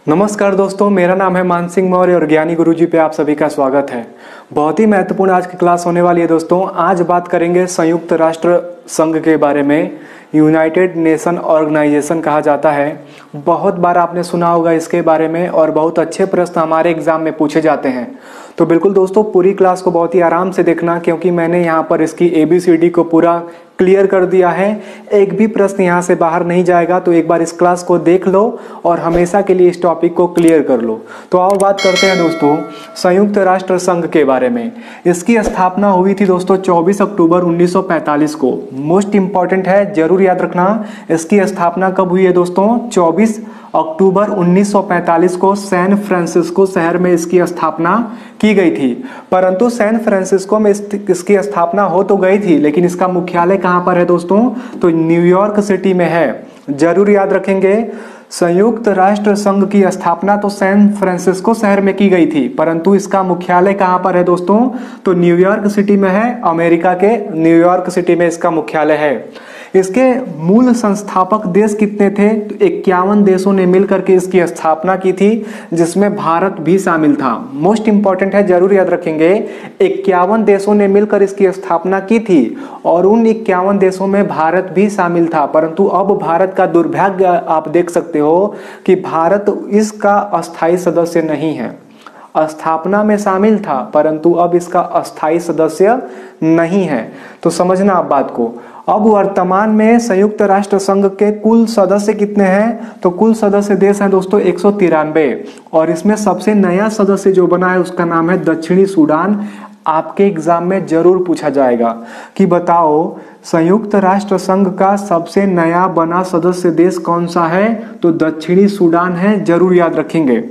नमस्कार दोस्तों, मेरा नाम है मान सिंह मौर्य और ज्ञानी गुरुजी पे आप सभी का स्वागत है। बहुत ही महत्वपूर्ण आज की क्लास होने वाली है दोस्तों। आज बात करेंगे संयुक्त राष्ट्र संघ के बारे में। यूनाइटेड नेशन ऑर्गेनाइजेशन कहा जाता है। बहुत बार आपने सुना होगा इसके बारे में और बहुत अच्छे प्रश्न हमारे एग्जाम में पूछे जाते हैं। तो बिल्कुल दोस्तों, पूरी क्लास को बहुत ही आराम से देखना, क्योंकि मैंने यहाँ पर इसकी ABCD को पूरा क्लियर कर दिया है। एक भी प्रश्न यहाँ से बाहर नहीं जाएगा। तो एक बार इस क्लास को देख लो और हमेशा के लिए इस टॉपिक को क्लियर कर लो। तो आओ बात करते हैं दोस्तों संयुक्त राष्ट्र संघ के बारे में। इसकी स्थापना हुई थी दोस्तों 24 अक्टूबर 1945 को। मोस्ट इंपॉर्टेंट है, जरूर याद रखना। इसकी स्थापना कब हुई है दोस्तों? 24 अक्टूबर 1945 को सैन फ्रांसिस्को शहर में इसकी स्थापना की गई थी। परंतु सैन फ्रांसिस्को में इसकी स्थापना हो तो गई थी, लेकिन इसका मुख्यालय कहां पर है दोस्तों? तो न्यूयॉर्क सिटी में है। जरूर याद रखेंगे, संयुक्त राष्ट्र संघ की स्थापना तो सैन फ्रांसिस्को शहर में की गई थी, परंतु इसका मुख्यालय कहां पर है दोस्तों? तो न्यूयॉर्क सिटी में है। अमेरिका के न्यूयॉर्क सिटी में इसका मुख्यालय है। इसके मूल संस्थापक देश कितने थे? तो 51 देशों ने मिलकर के इसकी स्थापना की थी, जिसमें भारत भी शामिल था। मोस्ट इंपॉर्टेंट है, जरूर याद रखेंगे। 51 देशों ने मिलकर इसकी स्थापना की थी और उन 51 देशों में भारत भी शामिल था। परंतु अब भारत का दुर्भाग्य आप देख सकते हो कि भारत इसका अस्थायी सदस्य नहीं है। स्थापना में शामिल था, परंतु अब इसका अस्थायी सदस्य नहीं है। तो समझना आप बात को। अब वर्तमान में संयुक्त राष्ट्र संघ के कुल सदस्य कितने हैं? तो कुल सदस्य देश हैं दोस्तों 193, और इसमें सबसे नया सदस्य जो बना है उसका नाम है दक्षिणी सूडान। आपके एग्जाम में जरूर पूछा जाएगा कि बताओ संयुक्त राष्ट्र संघ का सबसे नया बना सदस्य देश कौन सा है? तो दक्षिणी सूडान है। जरूर याद रखेंगे।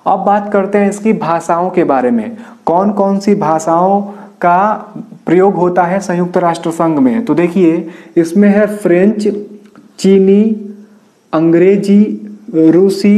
अब बात करते हैं इसकी भाषाओं के बारे में। कौन कौन सी भाषाओं का प्रयोग होता है संयुक्त राष्ट्र संघ में? तो देखिए, इसमें है फ्रेंच, चीनी, अंग्रेजी, रूसी,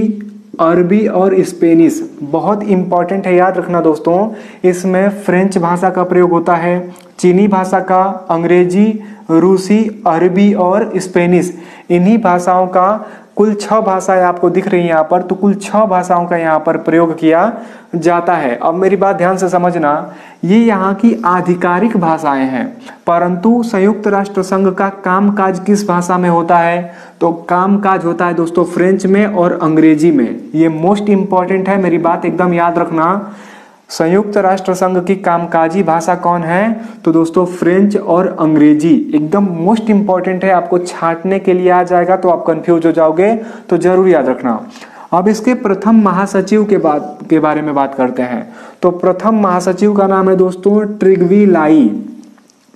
अरबी और स्पेनिश। बहुत इंपॉर्टेंट है, याद रखना दोस्तों। इसमें फ्रेंच भाषा का प्रयोग होता है, चीनी भाषा का, अंग्रेजी, रूसी, अरबी और स्पेनिश। इन्हीं भाषाओं का कुल 6 भाषाएं आपको दिख रही हैं यहाँ पर। तो कुल 6 भाषाओं का यहाँ पर प्रयोग किया जाता है। अब मेरी बात ध्यान से समझना, ये यहाँ की आधिकारिक भाषाएं हैं। परंतु संयुक्त राष्ट्र संघ का कामकाज किस भाषा में होता है? तो कामकाज होता है दोस्तों फ्रेंच में और अंग्रेजी में। ये मोस्ट इंपॉर्टेंट है, मेरी बात एकदम याद रखना। संयुक्त राष्ट्र संघ की कामकाजी भाषा कौन है? तो दोस्तों फ्रेंच और अंग्रेजी। एकदम मोस्ट इंपॉर्टेंट है, आपको छांटने के लिए आ जाएगा तो आप कंफ्यूज हो जाओगे, तो जरूर याद रखना। अब इसके प्रथम महासचिव के बारे में बात करते हैं। तो प्रथम महासचिव का नाम है दोस्तों ट्रिग्वी लाई।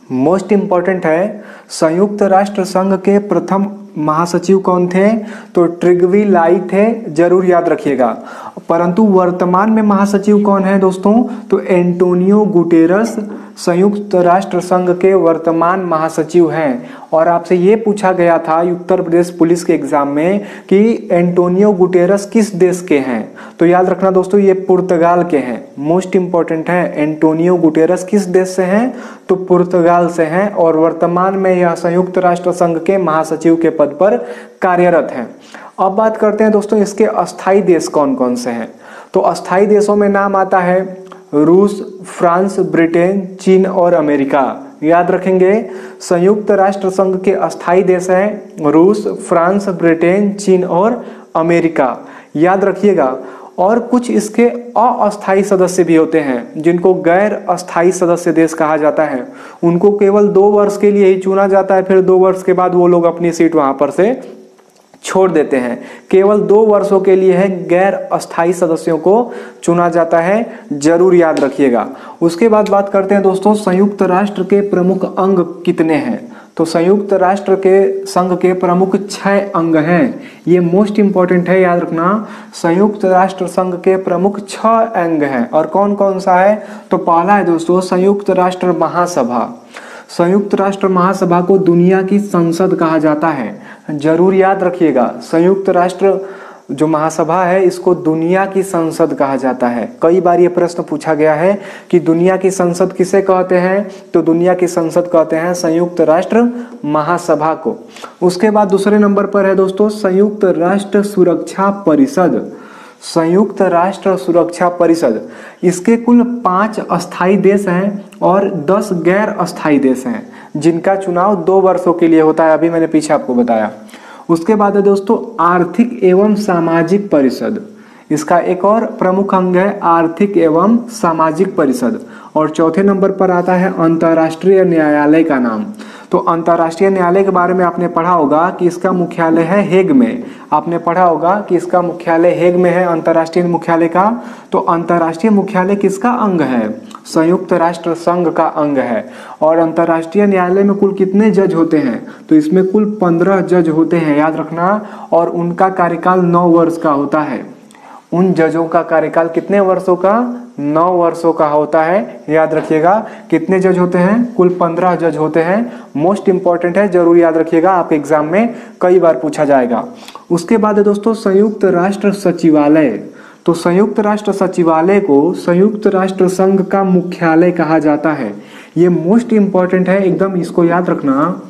मोस्ट इंपॉर्टेंट है, संयुक्त राष्ट्र संघ के प्रथम महासचिव कौन थे? तो ट्रिग्वी लाई थे। जरूर याद रखिएगा। परंतु वर्तमान में महासचिव कौन है दोस्तों? तो एंटोनियो गुटेरस संयुक्त राष्ट्र संघ के वर्तमान महासचिव हैं। और आपसे ये पूछा गया था उत्तर प्रदेश पुलिस के एग्जाम में कि एंटोनियो गुटेरस किस देश के हैं? तो याद रखना दोस्तों, ये पुर्तगाल के हैं। मोस्ट इंपॉर्टेंट है, एंटोनियो गुटेरस किस देश से हैं? तो पुर्तगाल से हैं, और वर्तमान में यह संयुक्त राष्ट्र संघ के महासचिव के पद पर कार्यरत हैं। अब बात करते हैं दोस्तों इसके अस्थायी देश कौन कौन से हैं। तो अस्थायी देशों में नाम आता है रूस, फ्रांस, ब्रिटेन, चीन और अमेरिका। याद रखेंगे, संयुक्त राष्ट्र संघ के अस्थायी देश हैं रूस, फ्रांस, ब्रिटेन, चीन और अमेरिका। याद रखिएगा। और कुछ इसके अस्थायी सदस्य भी होते हैं, जिनको गैर अस्थायी सदस्य देश कहा जाता है। उनको केवल 2 वर्ष के लिए ही चुना जाता है, फिर 2 वर्ष के बाद वो लोग अपनी सीट वहां पर से छोड़ देते हैं। केवल 2 वर्षों के लिए है गैर अस्थायी सदस्यों को चुना जाता है। जरूर याद रखिएगा। उसके बाद बात करते हैं दोस्तों संयुक्त राष्ट्र के प्रमुख अंग कितने हैं। तो संयुक्त राष्ट्र के संघ के प्रमुख 6 अंग हैं। ये मोस्ट इंपॉर्टेंट है, याद रखना। संयुक्त राष्ट्र संघ के प्रमुख 6 अंग हैं। और कौन कौन सा है? तो पहला है दोस्तों संयुक्त राष्ट्र महासभा। संयुक्त राष्ट्र महासभा को दुनिया की संसद कहा जाता है। जरूर याद रखिएगा, संयुक्त राष्ट्र जो महासभा है इसको दुनिया की संसद कहा जाता है। कई बार ये प्रश्न पूछा गया है कि दुनिया की संसद किसे कहते हैं? तो दुनिया की संसद कहते हैं संयुक्त राष्ट्र महासभा को। उसके बाद दूसरे नंबर पर है दोस्तों संयुक्त राष्ट्र सुरक्षा परिषद। संयुक्त राष्ट्र सुरक्षा परिषद, इसके कुल 5 अस्थायी देश हैं और 10 गैर अस्थायी देश हैं जिनका चुनाव 2 वर्षों के लिए होता है, अभी मैंने पीछे आपको बताया। उसके बाद है दोस्तों आर्थिक एवं सामाजिक परिषद, इसका एक और प्रमुख अंग है आर्थिक एवं सामाजिक परिषद। और चौथे नंबर पर आता है अंतर्राष्ट्रीय न्यायालय का नाम। तो अंतर्राष्ट्रीय न्यायालय के बारे में आपने पढ़ा होगा कि इसका मुख्यालय है हेग में। आपने पढ़ा होगा कि इसका मुख्यालय हेग में है, अंतर्राष्ट्रीय मुख्यालय का। तो अंतर्राष्ट्रीय मुख्यालय किसका अंग है? संयुक्त राष्ट्र संघ का अंग है। और अंतर्राष्ट्रीय न्यायालय में कुल कितने जज होते हैं? तो इसमें कुल 15 जज होते हैं, याद रखना। और उनका कार्यकाल 9 वर्ष का होता है। उन जजों का कार्यकाल कितने वर्षों का? 9 वर्षों का होता है, याद रखिएगा। कितने जज होते हैं? कुल 15 जज होते हैं। मोस्ट इंपॉर्टेंट है, जरूर याद रखिएगा, आपके एग्जाम में कई बार पूछा जाएगा। उसके बाद है दोस्तों संयुक्त राष्ट्र सचिवालय। तो संयुक्त राष्ट्र सचिवालय को संयुक्त राष्ट्र संघ का मुख्यालय कहा जाता है। ये मोस्ट इंपॉर्टेंट है, एकदम इसको याद रखना।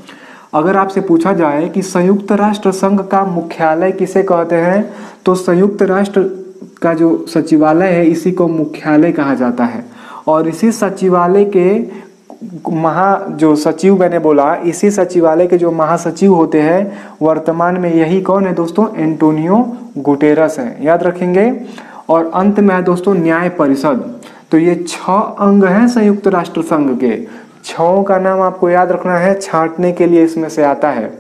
अगर आपसे पूछा जाए कि संयुक्त राष्ट्र संघ का मुख्यालय किसे कहते हैं, तो संयुक्त राष्ट्र का जो सचिवालय है इसी को मुख्यालय कहा जाता है। और इसी सचिवालय के जो सचिव मैंने बोला, इसी सचिवालय के जो महासचिव होते हैं वर्तमान में, यही कौन है दोस्तों? एंटोनियो गुटेरस है, याद रखेंगे। और अंत में है दोस्तों न्याय परिषद। तो ये 6 अंग हैं संयुक्त राष्ट्र संघ के। 6 का नाम आपको याद रखना है, छांटने के लिए इसमें से आता है।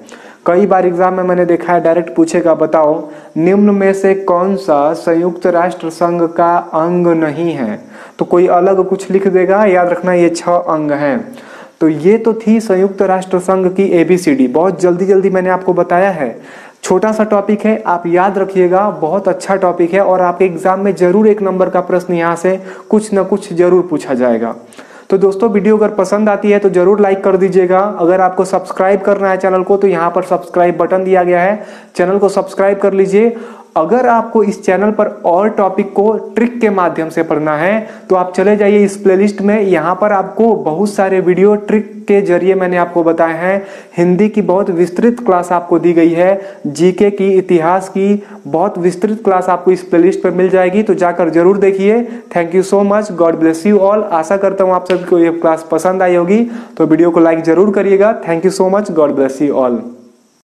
कई बार एग्जाम में मैंने देखा है डायरेक्ट पूछेगा, बताओ निम्न में से कौन सा संयुक्त राष्ट्र संघ का अंग नहीं है? तो कोई अलग कुछ लिख देगा, याद रखना ये 6 अंग हैं। तो ये तो थी संयुक्त राष्ट्र संघ की ABCD। बहुत जल्दी जल्दी मैंने आपको बताया है, छोटा सा टॉपिक है, आप याद रखिएगा, बहुत अच्छा टॉपिक है। और आपके एग्जाम में जरूर 1 नंबर का प्रश्न यहाँ से कुछ न कुछ जरूर पूछा जाएगा। तो दोस्तों वीडियो अगर पसंद आती है तो जरूर लाइक कर दीजिएगा। अगर आपको सब्सक्राइब करना है चैनल को तो यहाँ पर सब्सक्राइब बटन दिया गया है, चैनल को सब्सक्राइब कर लीजिए। अगर आपको इस चैनल पर और टॉपिक को ट्रिक के माध्यम से पढ़ना है तो आप चले जाइए इस प्लेलिस्ट में, यहाँ पर आपको बहुत सारे वीडियो ट्रिक के जरिए मैंने आपको बताए हैं। हिंदी की बहुत विस्तृत क्लास आपको दी गई है, जीके की, इतिहास की बहुत विस्तृत क्लास आपको इस प्लेलिस्ट पर मिल जाएगी, तो जाकर जरूर देखिए। Thank you so much, God bless you all. आशा करता हूँ आप सभी को ये क्लास पसंद आई होगी, तो वीडियो को लाइक जरूर करिएगा। Thank you so much, God bless you all.